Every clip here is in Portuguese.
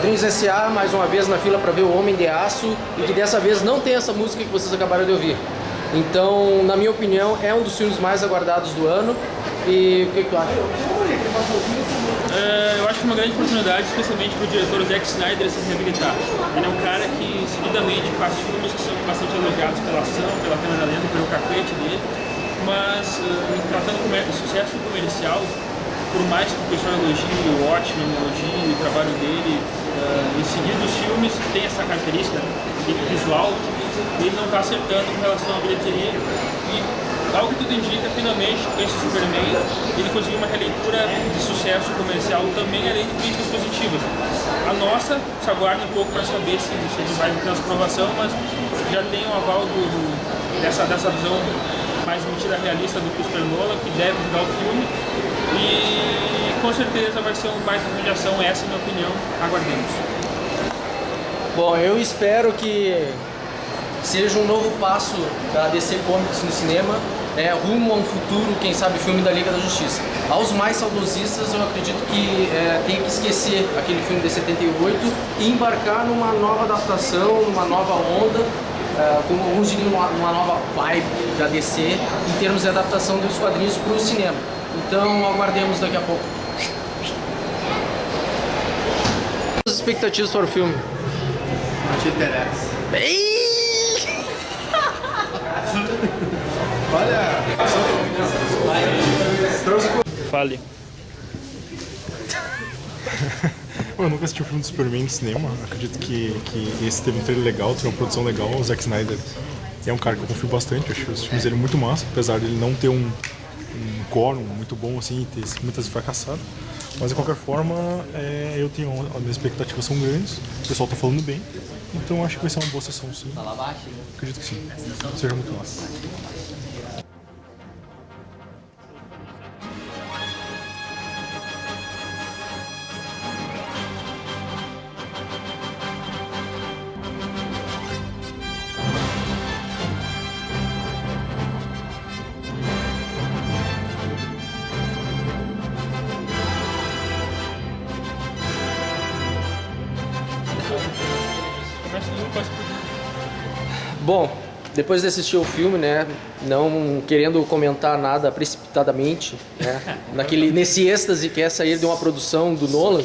Quadrinhos S.A., mais uma vez na fila para ver o Homem de Aço, e que dessa vez não tem essa música que vocês acabaram de ouvir. Então, na minha opinião, é um dos filmes mais aguardados do ano. E o que tu acha? Eu acho que é uma grande oportunidade, especialmente para o diretor Zack Snyder, se reabilitar. Ele é um cara que seguidamente faz filmes que são bastante elogiados pela ação, pela câmera lenta, pelo capete dele, mas tratando do sucesso comercial, por mais que o pessoal elogie o Watchmen, elogie o trabalho dele, em seguida os filmes tem essa característica visual, ele não está acertando com relação à bilheteria. E ao que tudo indica, finalmente, esse Superman, ele conseguiu uma releitura de sucesso comercial também, além de críticas positivas. A nossa se aguarda um pouco para saber se ele vai ter essa aprovação, mas já tem o aval dessa visão mais mentira realista do Christopher Nolan, que deve mudar o filme. E com certeza vai ser mais uma mediação, essa é a minha opinião. Aguardemos. Bom, eu espero que seja um novo passo da DC Comics no cinema, rumo a um futuro, quem sabe, filme da Liga da Justiça. Aos mais saudosistas, eu acredito que tem que esquecer aquele filme de 78 e embarcar numa nova adaptação, numa nova onda, como alguns diriam, uma nova vibe da DC em termos de adaptação dos quadrinhos para o cinema. Então, aguardemos daqui a pouco. As expectativas para o filme? Não te interessa. Olha, Fale. Eu nunca assisti o filme do Superman no cinema. Acredito que esse teve um trailer legal, teve uma produção legal. O Zack Snyder é um cara que eu confio bastante. Eu acho os filmes dele muito massa, apesar de ele não ter um quórum muito bom assim, e ter muitas vezes fracassado. Mas de qualquer forma, eu tenho as minhas expectativas são grandes. O pessoal tá falando bem, então acho que vai ser uma boa sessão, sim. Acredito que sim. Seja muito massa. Bom, depois de assistir o filme, né, não querendo comentar nada precipitadamente, né, nesse êxtase que é sair de uma produção do Nolan,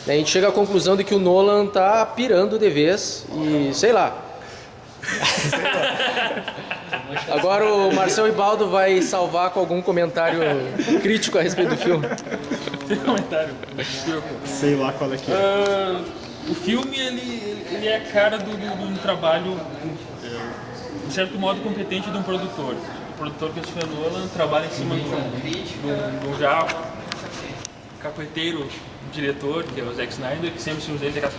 a gente chega à conclusão de que o Nolan tá pirando de vez e sei lá. Agora o Marcelo Ibaldo vai salvar com algum comentário crítico a respeito do filme. Comentário. Sei lá qual é que é. O filme ele é a cara do trabalho, de certo modo, competente de um produtor. O produtor Christopher Nolan trabalha em cima do já capoeiteiro diretor, que é o Zack Snyder, que sempre se usa ele aquelas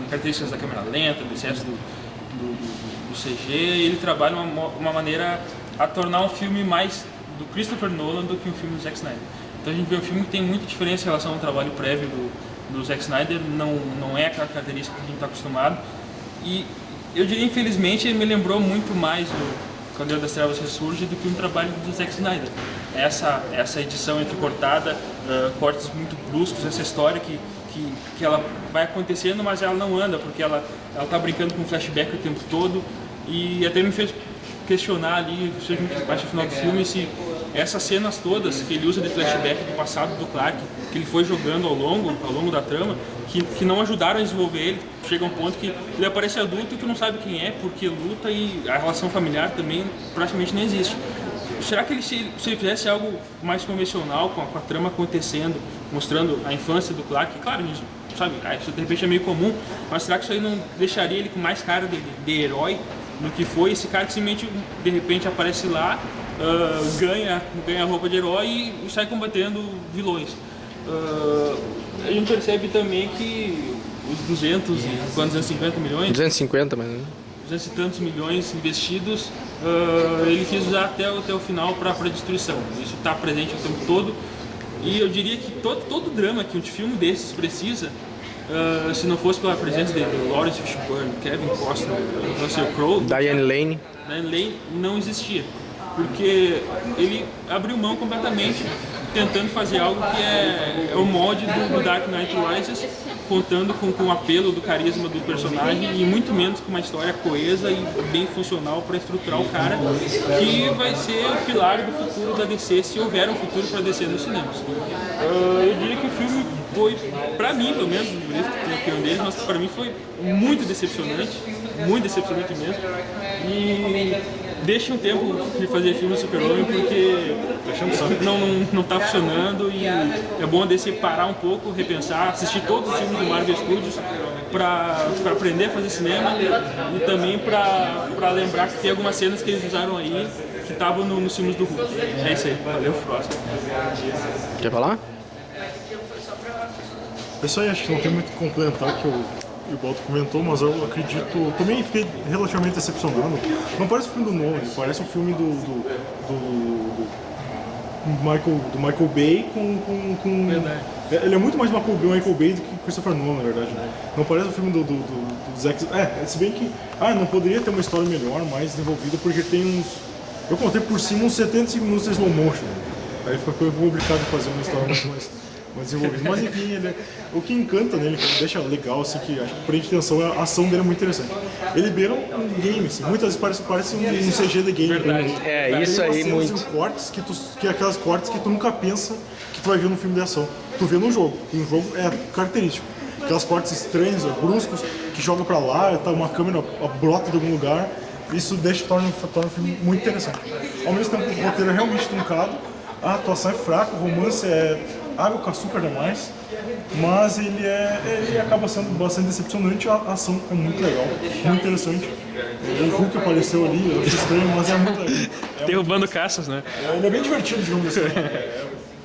características da câmera lenta, do excesso do CG, e ele trabalha uma maneira a tornar um filme mais do Christopher Nolan do que um filme do Zack Snyder. Então a gente vê um filme que tem muita diferença em relação ao trabalho prévio do Zack Snyder, não é aquela característica que a gente está acostumado. E eu diria, infelizmente, ele me lembrou muito mais do Cavaleiro das Trevas Ressurge do que um trabalho do Zack Snyder. Essa edição entrecortada, cortes muito bruscos, essa história que ela vai acontecendo, mas ela não anda, porque ela está brincando com flashback o tempo todo, e até me fez questionar ali, acho no final do filme, se essas cenas todas que ele usa de flashback do passado do Clark, que ele foi jogando ao longo da trama, que não ajudaram a desenvolver ele. Chega um ponto que ele aparece adulto e tu não sabe quem é, porque luta, e a relação familiar também praticamente não existe. Será que se ele fizesse algo mais convencional, com a trama acontecendo, mostrando a infância do Clark, claro, sabe, isso de repente é meio comum, mas será que isso aí não deixaria ele com mais cara de herói do que foi esse cara que simplesmente de repente aparece lá, ganha a roupa de herói e sai combatendo vilões? A gente percebe também que os 250 milhões? 250, mas... 200 e tantos milhões investidos, ele quis usar até o final para destruição. Isso está presente o tempo todo. E eu diria que todo drama que um filme desses precisa, se não fosse pela presença de Lawrence Fishburne, Kevin Costner, Russell Crowe, Diane Lane, não existia. Porque ele abriu mão completamente tentando fazer algo que é o molde do Dark Knight Rises, contando com o apelo do carisma do personagem e muito menos com uma história coesa e bem funcional para estruturar o cara, que vai ser o pilar do futuro da DC, se houver um futuro para DC nos cinemas. Eu diria que o filme foi, pra mim pelo menos, por isso que eu opinião deles, mas pra mim foi muito decepcionante mesmo. E deixa um tempo de fazer filme do Super-Homem porque não tá funcionando e é bom a DC parar um pouco, repensar, assistir todos os filmes do Marvel Studios para aprender a fazer cinema e também para lembrar que tem algumas cenas que eles usaram aí que estavam nos filmes do Hulk. É isso aí, valeu, próximo. Quer falar? Isso aí, acho que não tem muito o que complementar que o Balto comentou, mas eu acredito, também fiquei relativamente decepcionado. Não parece um filme do Nolan, parece um filme do Michael Bay com Verdade. Ele é muito mais Michael Bay do que Christopher Nolan, na verdade, né? Não parece um filme do Zack... se bem que não poderia ter uma história melhor, mais desenvolvida, porque tem uns... Eu contei por cima uns 75 minutos de slow motion. Aí foi complicado fazer uma história muito mais desenvolvida. Mas enfim, o que encanta nele, que deixa legal, assim, que acho que prende atenção, a ação dele é muito interessante. Ele beira um game, assim, muitas vezes parece um CG de game. Verdade. Isso aí, muito. Cortes que aquelas cortes que tu nunca pensa que tu vai ver no filme de ação. Tu vê no jogo, e no jogo é característico. Aquelas cortes estranhas, bruscos, que joga pra lá, tá uma câmera brota de algum lugar. Isso torna o filme muito interessante. Ao mesmo tempo, o roteiro é realmente truncado, a atuação é fraca, o romance é água com açúcar demais, mas ele acaba sendo bastante decepcionante. A ação é muito legal, muito interessante. O Hulk apareceu ali, eu achei estranho, mas é muito legal. Derrubando caças, né? Ele é bem divertido, digamos assim.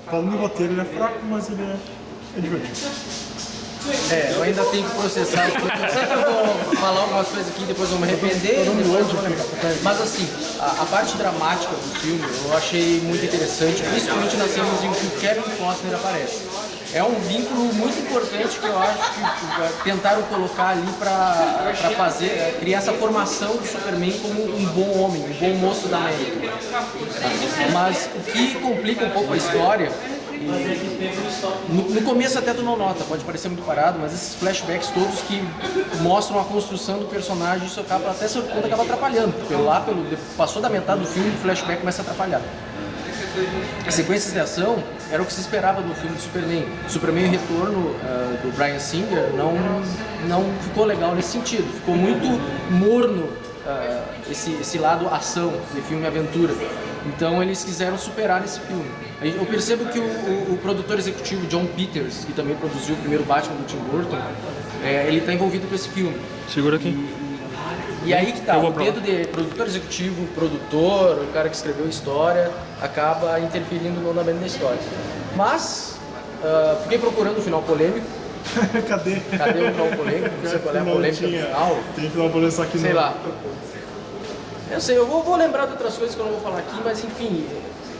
Falando em roteiro, ele é fraco, mas ele é divertido. Eu ainda tenho que processar. Eu sei que eu vou falar algumas coisas aqui, depois eu vou me arrepender. Mas assim, a parte dramática do filme eu achei muito interessante, principalmente nas cenas em que o Kevin Costner aparece. É um vínculo muito importante que eu acho que tentaram colocar ali para criar essa formação do Superman como um bom homem, um bom moço da América. Mas o que complica um pouco a história, no começo até tu não nota, pode parecer muito parado, mas esses flashbacks todos que mostram a construção do personagem, isso acaba até certo ponto acaba atrapalhando, porque passou da metade do filme, o flashback começa a atrapalhar. As sequências de ação era o que se esperava do filme do Superman. Superman e Retorno do Bryan Singer não ficou legal nesse sentido, ficou muito morno esse lado ação de filme aventura. Então eles quiseram superar nesse filme. Eu percebo que o produtor executivo John Peters, que também produziu o primeiro Batman do Tim Burton, ele está envolvido com esse filme. Segura aqui. E aí que tá, o dedo de produtor executivo, produtor, o cara que escreveu a história, acaba interferindo no andamento da história. Mas, fiquei procurando o final polêmico. Cadê? Cadê o final polêmico? Não sei qual é a polêmica do final. Tem final polêmico aqui, sei lá. Eu sei, eu vou lembrar de outras coisas que eu não vou falar aqui, mas enfim,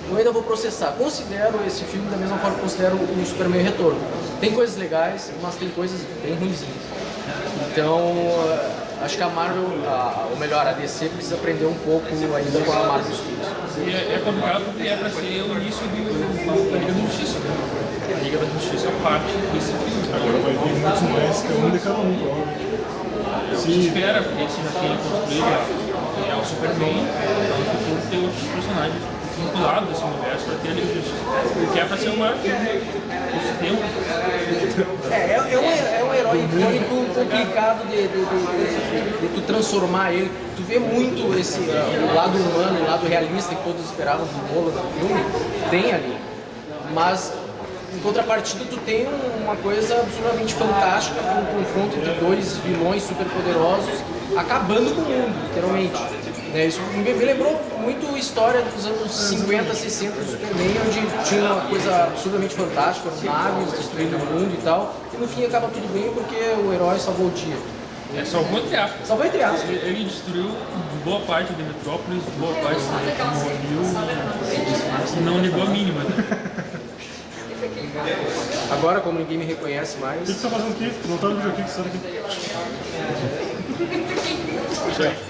eu ainda vou processar. Considero esse filme da mesma forma que considero o Superman Retorno. Tem coisas legais, mas tem coisas bem ruinzinhas. Então, acho que a Marvel, ou melhor, a DC precisa aprender um pouco ainda com a Marvel Studios. E é complicado porque é para ser o início da Liga da Justiça. A Liga da Justiça é parte desse filme. Agora vai vir muitos mais, que é um de cada um, provavelmente. Se espera, porque esse já tem construído é o Superman, então no futuro tem outros personagens vinculados desse universo para ter a Liga da Justiça. Porque é para ser o maior filme desse tempo. É um herói icônico complicado de tu transformar ele. Tu vê muito o lado humano, o lado realista que todos esperavam do Nolan do filme, tem ali. Mas, em contrapartida, tu tem uma coisa absolutamente fantástica, um confronto de dois vilões superpoderosos acabando com o mundo, literalmente. Isso me lembrou muito história dos anos 50, 60 do Superman, onde tinha uma coisa absurdamente fantástica, naves destruindo o mundo e tal, e no fim acaba tudo bem porque o herói salvou o dia. Salvou entre aspas. Salvou entre aspas. Ele destruiu boa parte de Metrópolis, boa parte de Rio, e não ligou a mínima, né? Agora, como ninguém me reconhece mais... O que você tá fazendo aqui? Não tá no vídeo aqui, que você tá aqui.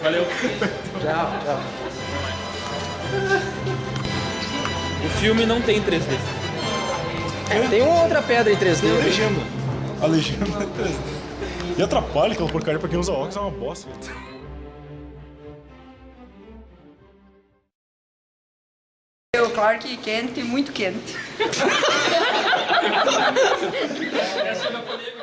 Valeu. Tchau. O filme não tem 3D. Tem uma outra pedra em 3D. Tem a legenda. A legenda é 3D. E atrapalha aquela porcaria pra quem usa óculos, é uma bosta. O Clark quente, muito quente. Essa é da polêmica.